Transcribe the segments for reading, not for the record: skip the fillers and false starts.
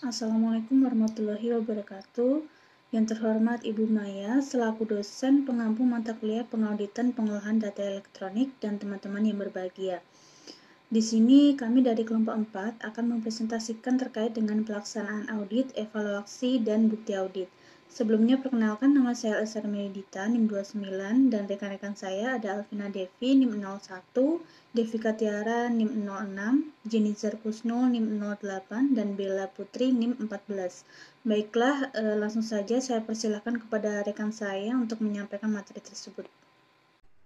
Assalamualaikum warahmatullahi wabarakatuh. Yang terhormat Ibu Maya, selaku dosen pengampu mata kuliah pengauditan pengolahan data elektronik dan teman-teman yang berbahagia. Di sini kami dari kelompok 4 akan mempresentasikan terkait dengan pelaksanaan audit, evaluasi, dan bukti audit. Sebelumnya perkenalkan, nama saya Elsa Medita, NIM 29, dan rekan-rekan saya ada Alvina Devi, NIM 01, Devika Tiara, NIM 06, Jenizar Kusnul, NIM 08, dan Bella Putri, NIM 14. Baiklah, langsung saja saya persilakan kepada rekan saya untuk menyampaikan materi tersebut.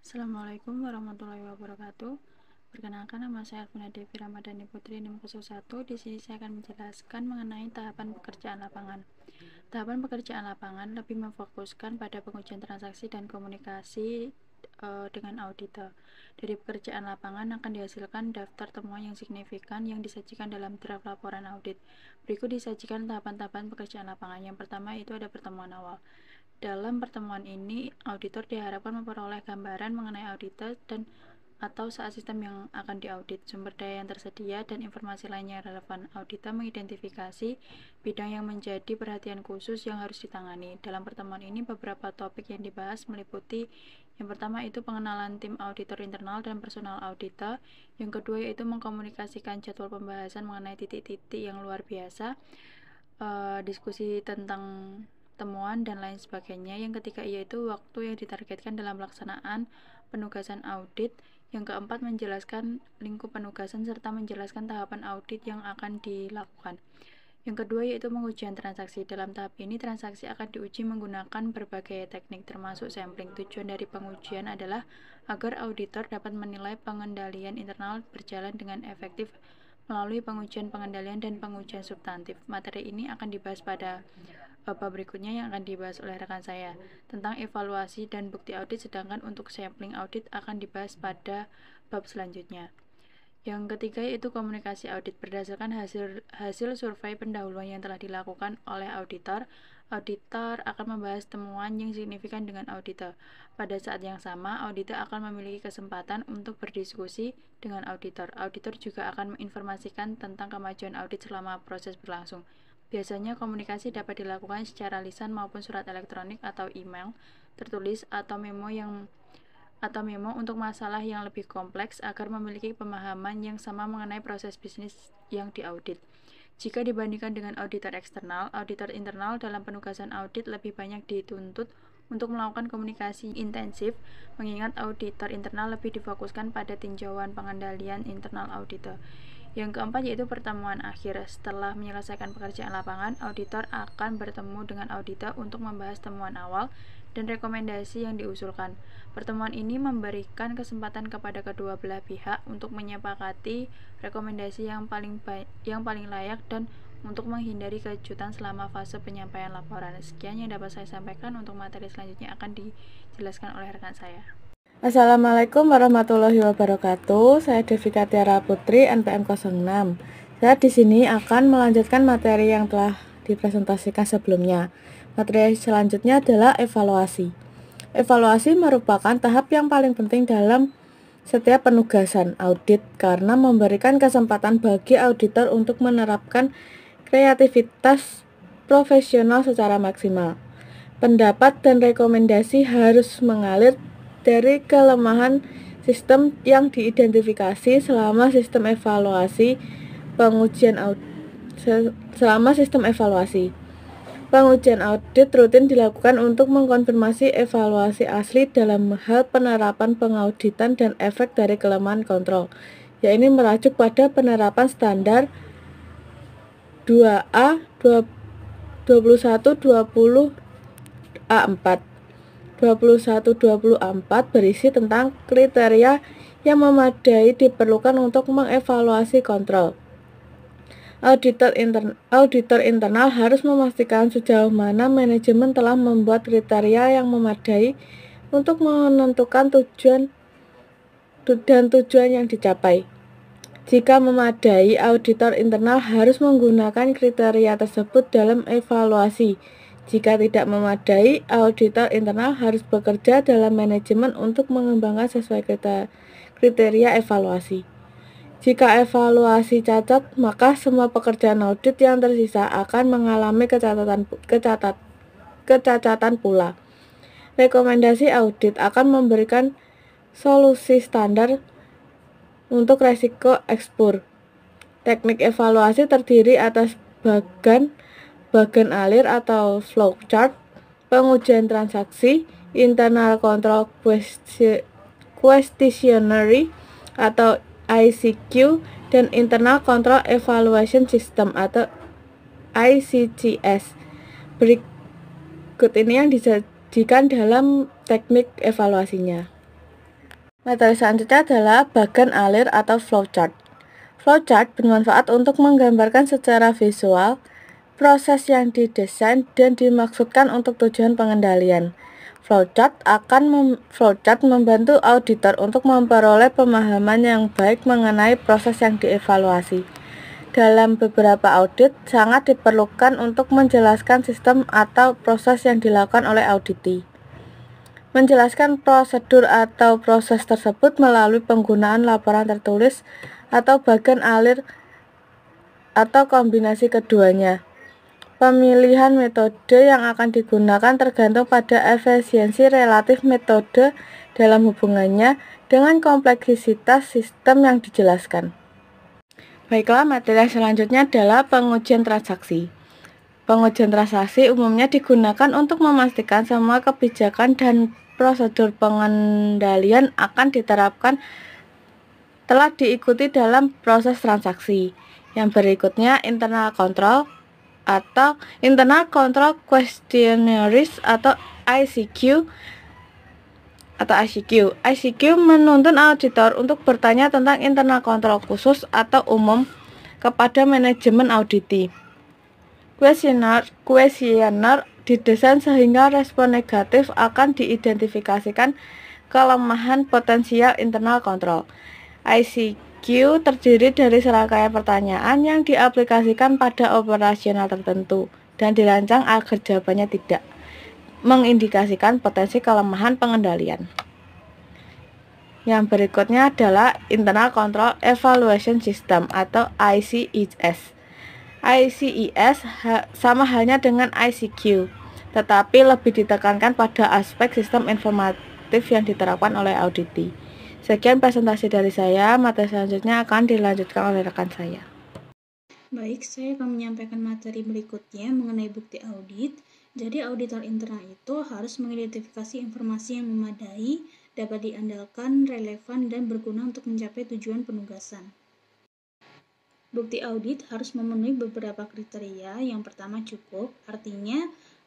Assalamualaikum warahmatullahi wabarakatuh. Perkenalkan, nama saya Alvina Devi Ramadhani Putri NIM 01. Di sini saya akan menjelaskan mengenai tahapan pekerjaan lapangan. Tahapan pekerjaan lapangan lebih memfokuskan pada pengujian transaksi dan komunikasi dengan auditor. Dari pekerjaan lapangan akan dihasilkan daftar temuan yang signifikan yang disajikan dalam draft laporan audit. Berikut disajikan tahapan-tahapan pekerjaan lapangan. Yang pertama itu ada pertemuan awal. Dalam pertemuan ini, auditor diharapkan memperoleh gambaran mengenai auditor dan atau saat sistem yang akan diaudit, sumber daya yang tersedia, dan informasi lainnya yang relevan. Auditor mengidentifikasi bidang yang menjadi perhatian khusus yang harus ditangani. Dalam pertemuan ini, beberapa topik yang dibahas meliputi yang pertama itu pengenalan tim auditor internal dan personal auditor. Yang kedua yaitu mengkomunikasikan jadwal pembahasan mengenai titik-titik yang luar biasa, diskusi tentang temuan, dan lain sebagainya. Yang ketiga yaitu waktu yang ditargetkan dalam pelaksanaan penugasan audit. Yang keempat menjelaskan lingkup penugasan serta menjelaskan tahapan audit yang akan dilakukan. Yang kedua yaitu pengujian transaksi. Dalam tahap ini transaksi akan diuji menggunakan berbagai teknik termasuk sampling. Tujuan dari pengujian adalah agar auditor dapat menilai pengendalian internal berjalan dengan efektif melalui pengujian pengendalian dan pengujian substantif. Materi ini akan dibahas pada bab berikutnya yang akan dibahas oleh rekan saya tentang evaluasi dan bukti audit, sedangkan untuk sampling audit akan dibahas pada bab selanjutnya. Yang ketiga yaitu komunikasi audit. Berdasarkan hasil survei pendahuluan yang telah dilakukan oleh auditor akan membahas temuan yang signifikan dengan auditor. Pada saat yang sama, auditor akan memiliki kesempatan untuk berdiskusi dengan auditor. Auditor juga akan menginformasikan tentang kemajuan audit selama proses berlangsung. Biasanya komunikasi dapat dilakukan secara lisan maupun surat elektronik atau email tertulis atau memo untuk masalah yang lebih kompleks agar memiliki pemahaman yang sama mengenai proses bisnis yang diaudit. Jika dibandingkan dengan auditor eksternal, auditor internal dalam penugasan audit lebih banyak dituntut untuk melakukan komunikasi intensif, mengingat auditor internal lebih difokuskan pada tinjauan pengendalian internal auditor. Yang keempat yaitu pertemuan akhir. Setelah menyelesaikan pekerjaan lapangan, auditor akan bertemu dengan auditor untuk membahas temuan awal dan rekomendasi yang diusulkan. Pertemuan ini memberikan kesempatan kepada kedua belah pihak untuk menyepakati rekomendasi yang paling layak dan untuk menghindari kejutan selama fase penyampaian laporan. Sekian yang dapat saya sampaikan. Untuk materi selanjutnya akan dijelaskan oleh rekan saya. Assalamualaikum warahmatullahi wabarakatuh. Saya Devika Tiara Putri, NPM 06. Saya di sini akan melanjutkan materi yang telah dipresentasikan sebelumnya. Materi selanjutnya adalah evaluasi. Evaluasi merupakan tahap yang paling penting dalam setiap penugasan audit karena memberikan kesempatan bagi auditor untuk menerapkan kreativitas profesional secara maksimal. Pendapat dan rekomendasi harus mengalir dari kelemahan sistem yang diidentifikasi selama sistem evaluasi. Pengujian audit rutin dilakukan untuk mengkonfirmasi evaluasi asli dalam hal penerapan pengauditan dan efek dari kelemahan kontrol, yaitu merujuk pada penerapan standar 2A 2120 A4. 2120A4 berisi tentang kriteria yang memadai diperlukan untuk mengevaluasi kontrol. Auditor internal harus memastikan sejauh mana manajemen telah membuat kriteria yang memadai untuk menentukan tujuan yang dicapai. Jika memadai, auditor internal harus menggunakan kriteria tersebut dalam evaluasi. Jika tidak memadai, auditor internal harus bekerja dalam manajemen untuk mengembangkan sesuai kriteria evaluasi. Jika evaluasi cacat, maka semua pekerjaan audit yang tersisa akan mengalami kecacatan pula. Rekomendasi audit akan memberikan solusi standar untuk resiko ekspor. Teknik evaluasi terdiri atas bagan alir atau flowchart, pengujian transaksi, internal control questionnaire atau ICQ, dan internal control evaluation system atau ICCS. Berikut ini yang disajikan dalam teknik evaluasinya. Materi selanjutnya adalah bagan alir atau flowchart. Flowchart bermanfaat untuk menggambarkan secara visual proses yang didesain dan dimaksudkan untuk tujuan pengendalian. Flowchart membantu auditor untuk memperoleh pemahaman yang baik mengenai proses yang dievaluasi. Dalam beberapa audit, sangat diperlukan untuk menjelaskan sistem atau proses yang dilakukan oleh auditi. Menjelaskan prosedur atau proses tersebut melalui penggunaan laporan tertulis atau bagan alir atau kombinasi keduanya. Pemilihan metode yang akan digunakan tergantung pada efisiensi relatif metode dalam hubungannya dengan kompleksitas sistem yang dijelaskan. Baiklah, materi selanjutnya adalah pengujian transaksi. Pengujian transaksi umumnya digunakan untuk memastikan semua kebijakan dan prosedur pengendalian akan diterapkan telah diikuti dalam proses transaksi. Yang berikutnya internal control atau internal control questionnaires atau ICQ. ICQ menuntun auditor untuk bertanya tentang internal control khusus atau umum kepada manajemen auditi. Kuesioner didesain sehingga respon negatif akan diidentifikasikan kelemahan potensial internal control. ICQ terdiri dari serangkaian pertanyaan yang diaplikasikan pada operasional tertentu dan dirancang agar jawabannya tidak mengindikasikan potensi kelemahan pengendalian. Yang berikutnya adalah Internal Control Evaluation System atau ICES. ICES sama halnya dengan ICQ, tetapi lebih ditekankan pada aspek sistem informatif yang diterapkan oleh auditi. Sekian presentasi dari saya, materi selanjutnya akan dilanjutkan oleh rekan saya. Baik, saya akan menyampaikan materi berikutnya mengenai bukti audit. Jadi, auditor internal itu harus mengidentifikasi informasi yang memadai, dapat diandalkan, relevan, dan berguna untuk mencapai tujuan penugasan. Bukti audit harus memenuhi beberapa kriteria. Yang pertama cukup, artinya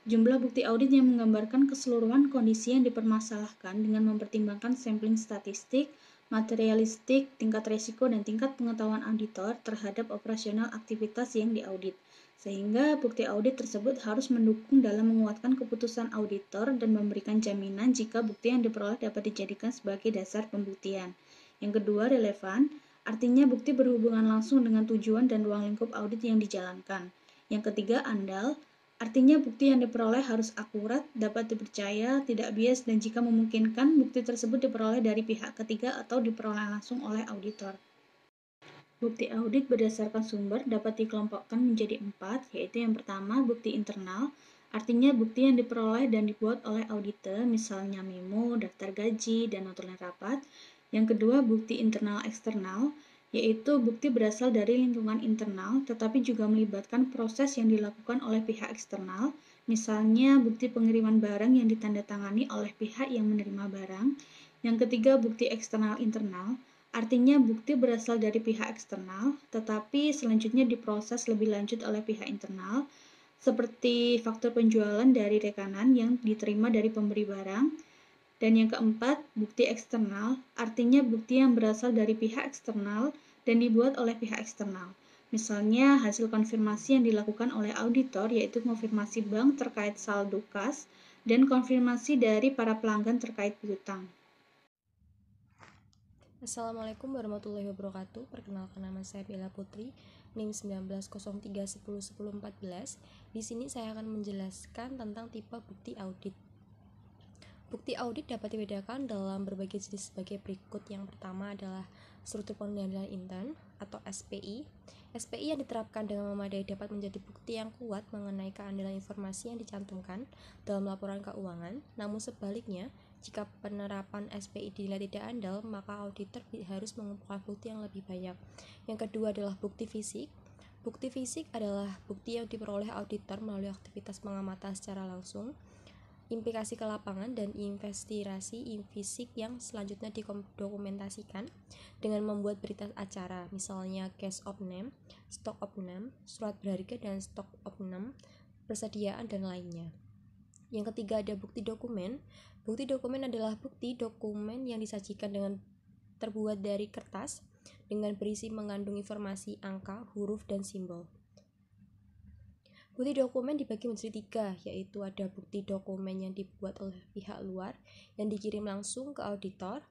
jumlah bukti audit yang menggambarkan keseluruhan kondisi yang dipermasalahkan dengan mempertimbangkan sampling statistik, materialistik, tingkat risiko, dan tingkat pengetahuan auditor terhadap operasional aktivitas yang diaudit. Sehingga bukti audit tersebut harus mendukung dalam menguatkan keputusan auditor dan memberikan jaminan jika bukti yang diperoleh dapat dijadikan sebagai dasar pembuktian. Yang kedua, relevan. Artinya bukti berhubungan langsung dengan tujuan dan ruang lingkup audit yang dijalankan. Yang ketiga, andal. Artinya bukti yang diperoleh harus akurat, dapat dipercaya, tidak bias, dan jika memungkinkan, bukti tersebut diperoleh dari pihak ketiga atau diperoleh langsung oleh auditor. Bukti audit berdasarkan sumber dapat dikelompokkan menjadi 4, yaitu yang pertama, bukti internal. Artinya bukti yang diperoleh dan dibuat oleh auditor, misalnya memo, daftar gaji, dan notulen rapat. Yang kedua, bukti internal eksternal, yaitu bukti berasal dari lingkungan internal, tetapi juga melibatkan proses yang dilakukan oleh pihak eksternal, misalnya bukti pengiriman barang yang ditandatangani oleh pihak yang menerima barang. Yang ketiga, bukti eksternal internal, artinya bukti berasal dari pihak eksternal, tetapi selanjutnya diproses lebih lanjut oleh pihak internal, seperti faktur penjualan dari rekanan yang diterima dari pemberi barang. Dan yang keempat, bukti eksternal, artinya bukti yang berasal dari pihak eksternal dan dibuat oleh pihak eksternal. Misalnya, hasil konfirmasi yang dilakukan oleh auditor, yaitu konfirmasi bank terkait saldo kas, dan konfirmasi dari para pelanggan terkait piutang. Assalamualaikum warahmatullahi wabarakatuh. Perkenalkan, nama saya Bella Putri, NIM 1903101014. Di sini saya akan menjelaskan tentang tipe bukti audit. Bukti audit dapat dibedakan dalam berbagai jenis sebagai berikut. Yang pertama adalah struktur pengendalian intern atau SPI. SPI yang diterapkan dengan memadai dapat menjadi bukti yang kuat mengenai keandalan informasi yang dicantumkan dalam laporan keuangan. Namun sebaliknya, jika penerapan SPI dinilai tidak andal, maka auditor harus mengumpulkan bukti yang lebih banyak. Yang kedua adalah bukti fisik. Bukti fisik adalah bukti yang diperoleh auditor melalui aktivitas pengamatan secara langsung, implikasi ke lapangan, dan investigasi fisik yang selanjutnya didokumentasikan dengan membuat berita acara, misalnya case of name, stock of name, surat berharga dan stock of name, persediaan, dan lainnya. Yang ketiga ada bukti dokumen. Bukti dokumen adalah bukti dokumen yang disajikan dengan terbuat dari kertas dengan berisi mengandung informasi angka, huruf, dan simbol. Bukti dokumen dibagi menjadi 3, yaitu ada bukti dokumen yang dibuat oleh pihak luar yang dikirim langsung ke auditor.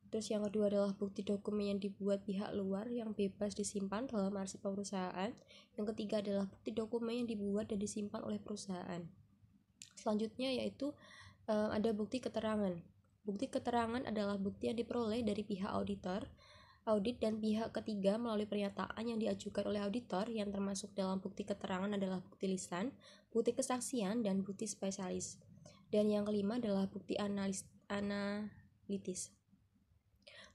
Terus yang kedua adalah bukti dokumen yang dibuat pihak luar yang bebas disimpan dalam arsip perusahaan. Yang ketiga adalah bukti dokumen yang dibuat dan disimpan oleh perusahaan. Selanjutnya yaitu ada bukti keterangan. Bukti keterangan adalah bukti yang diperoleh dari pihak auditor, audit, dan pihak ketiga melalui pernyataan yang diajukan oleh auditor. Yang termasuk dalam bukti keterangan adalah bukti lisan, bukti kesaksian, dan bukti spesialis. Dan yang kelima adalah bukti analitis.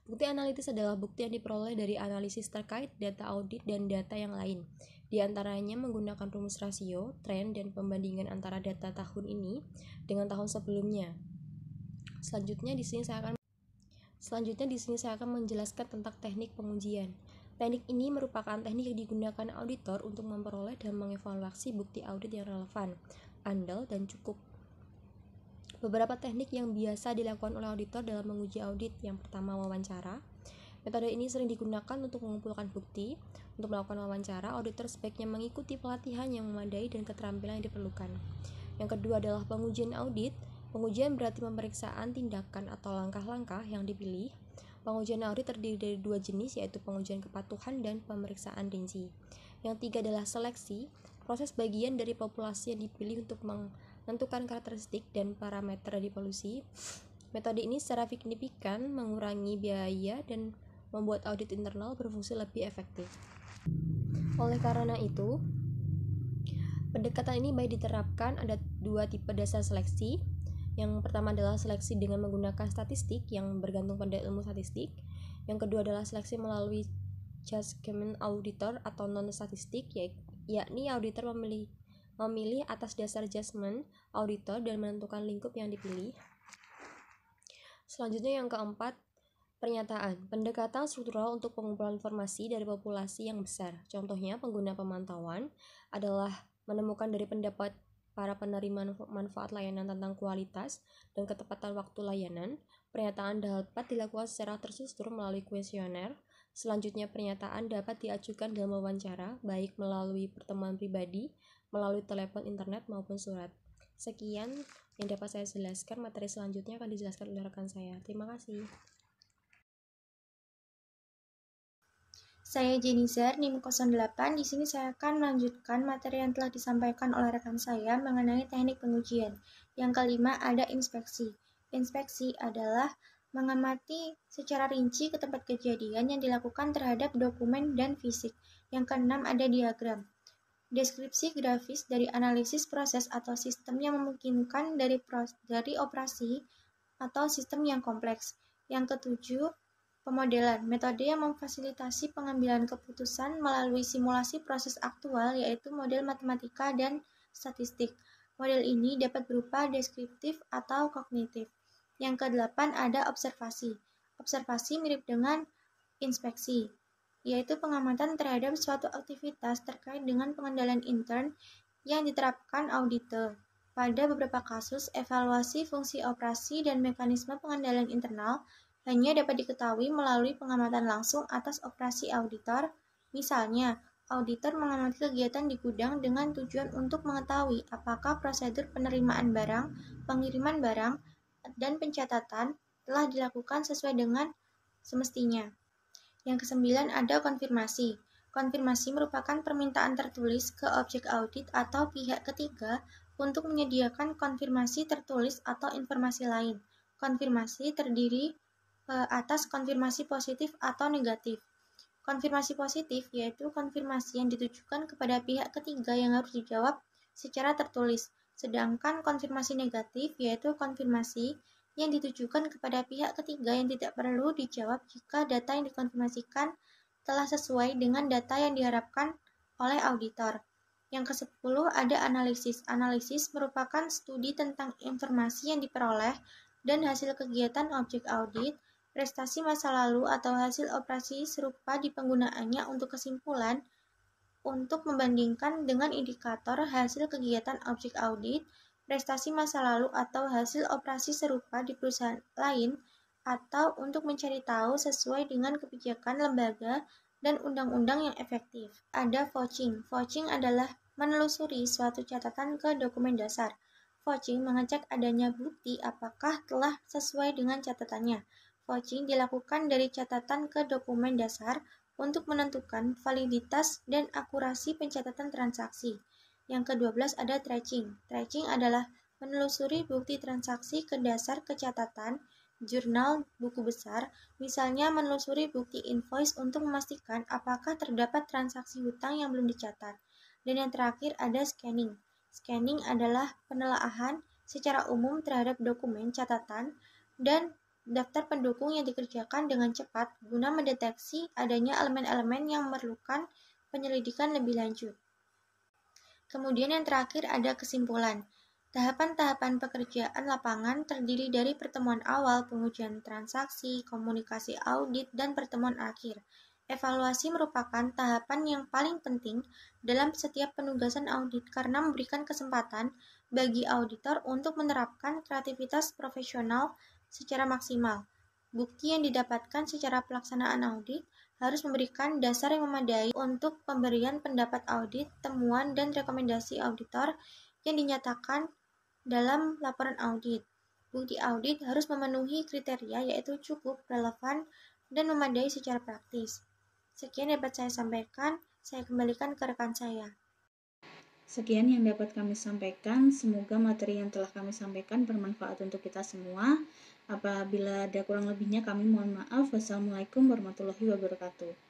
Bukti analitis adalah bukti yang diperoleh dari analisis terkait data audit dan data yang lain. Di antaranya menggunakan rumus rasio, tren, dan pembandingan antara data tahun ini dengan tahun sebelumnya. Selanjutnya di sini saya akan menjelaskan tentang teknik pengujian. Teknik ini merupakan teknik yang digunakan auditor untuk memperoleh dan mengevaluasi bukti audit yang relevan, andal, dan cukup. Beberapa teknik yang biasa dilakukan oleh auditor dalam menguji audit. Yang pertama, wawancara. Metode ini sering digunakan untuk mengumpulkan bukti. Untuk melakukan wawancara, auditor sebaiknya mengikuti pelatihan yang memadai dan keterampilan yang diperlukan. Yang kedua adalah pengujian audit. Pengujian berarti pemeriksaan tindakan atau langkah-langkah yang dipilih. Pengujian audit terdiri dari 2 jenis, yaitu pengujian kepatuhan dan pemeriksaan rinci. Yang tiga adalah seleksi. Proses bagian dari populasi yang dipilih untuk menentukan karakteristik dan parameter dari polusi. Metode ini secara signifikan mengurangi biaya dan membuat audit internal berfungsi lebih efektif. Oleh karena itu, pendekatan ini baik diterapkan. Ada 2 tipe dasar seleksi. Yang pertama adalah seleksi dengan menggunakan statistik yang bergantung pada ilmu statistik. Yang kedua adalah seleksi melalui judgment auditor atau non-statistik, yakni auditor memilih atas dasar judgment auditor dan menentukan lingkup yang dipilih. Selanjutnya yang keempat, pernyataan. Pendekatan struktural untuk pengumpulan informasi dari populasi yang besar. Contohnya, pengguna pemantauan adalah menemukan dari pendapat para penerima manfaat layanan tentang kualitas dan ketepatan waktu layanan. Pernyataan dapat dilakukan secara terstruktur melalui kuesioner. Selanjutnya, pernyataan dapat diajukan dalam wawancara, baik melalui pertemuan pribadi, melalui telepon, internet, maupun surat. Sekian yang dapat saya jelaskan. Materi selanjutnya akan dijelaskan oleh rekan saya. Terima kasih. Saya Jenizar, NIM 08. Di sini saya akan melanjutkan materi yang telah disampaikan oleh rekan saya mengenai teknik pengujian. Yang kelima ada inspeksi. Inspeksi adalah mengamati secara rinci ke tempat kejadian yang dilakukan terhadap dokumen dan fisik. Yang keenam ada diagram. Deskripsi grafis dari analisis proses atau sistem yang memungkinkan dari operasi atau sistem yang kompleks. Yang ketujuh, pemodelan, metode yang memfasilitasi pengambilan keputusan melalui simulasi proses aktual, yaitu model matematika dan statistik. Model ini dapat berupa deskriptif atau kognitif. Yang kedelapan ada observasi. Observasi mirip dengan inspeksi, yaitu pengamatan terhadap suatu aktivitas terkait dengan pengendalian intern yang diterapkan auditor. Pada beberapa kasus, evaluasi fungsi operasi dan mekanisme pengendalian internal hanya dapat diketahui melalui pengamatan langsung atas operasi auditor. Misalnya, auditor mengamati kegiatan di gudang dengan tujuan untuk mengetahui apakah prosedur penerimaan barang, pengiriman barang, dan pencatatan telah dilakukan sesuai dengan semestinya. Yang kesembilan ada konfirmasi. Konfirmasi merupakan permintaan tertulis ke objek audit atau pihak ketiga untuk menyediakan konfirmasi tertulis atau informasi lain. Konfirmasi terdiri atas konfirmasi positif atau negatif. Konfirmasi positif yaitu konfirmasi yang ditujukan kepada pihak ketiga yang harus dijawab secara tertulis. Sedangkan konfirmasi negatif yaitu konfirmasi yang ditujukan kepada pihak ketiga yang tidak perlu dijawab jika data yang dikonfirmasikan telah sesuai dengan data yang diharapkan oleh auditor. Yang ke-10 ada analisis. Analisis merupakan studi tentang informasi yang diperoleh dan hasil kegiatan objek audit, prestasi masa lalu atau hasil operasi serupa di penggunaannya untuk kesimpulan untuk membandingkan dengan indikator hasil kegiatan objek audit, prestasi masa lalu atau hasil operasi serupa di perusahaan lain, atau untuk mencari tahu sesuai dengan kebijakan lembaga dan undang-undang yang efektif. Ada vouching. Vouching adalah menelusuri suatu catatan ke dokumen dasar. Vouching mengecek adanya bukti apakah telah sesuai dengan catatannya. Vouching dilakukan dari catatan ke dokumen dasar untuk menentukan validitas dan akurasi pencatatan transaksi. Yang ke-12 ada tracing. Tracing adalah menelusuri bukti transaksi ke dasar catatan jurnal buku besar, misalnya menelusuri bukti invoice untuk memastikan apakah terdapat transaksi hutang yang belum dicatat. Dan yang terakhir ada scanning. Scanning adalah penelaahan secara umum terhadap dokumen catatan dan daftar pendukung yang dikerjakan dengan cepat guna mendeteksi adanya elemen-elemen yang memerlukan penyelidikan lebih lanjut. Kemudian yang terakhir ada kesimpulan. Tahapan-tahapan pekerjaan lapangan terdiri dari pertemuan awal, pengujian transaksi, komunikasi audit, dan pertemuan akhir. Evaluasi merupakan tahapan yang paling penting dalam setiap penugasan audit karena memberikan kesempatan bagi auditor untuk menerapkan kreativitas profesional secara maksimal. Bukti yang didapatkan secara pelaksanaan audit harus memberikan dasar yang memadai untuk pemberian pendapat audit, temuan, dan rekomendasi auditor yang dinyatakan dalam laporan audit. Bukti audit harus memenuhi kriteria yaitu cukup, relevan, dan memadai secara praktis. Sekian dapat saya sampaikan, saya kembalikan ke rekan saya. Sekian yang dapat kami sampaikan, semoga materi yang telah kami sampaikan bermanfaat untuk kita semua. Apabila ada kurang lebihnya kami mohon maaf. Wassalamualaikum warahmatullahi wabarakatuh.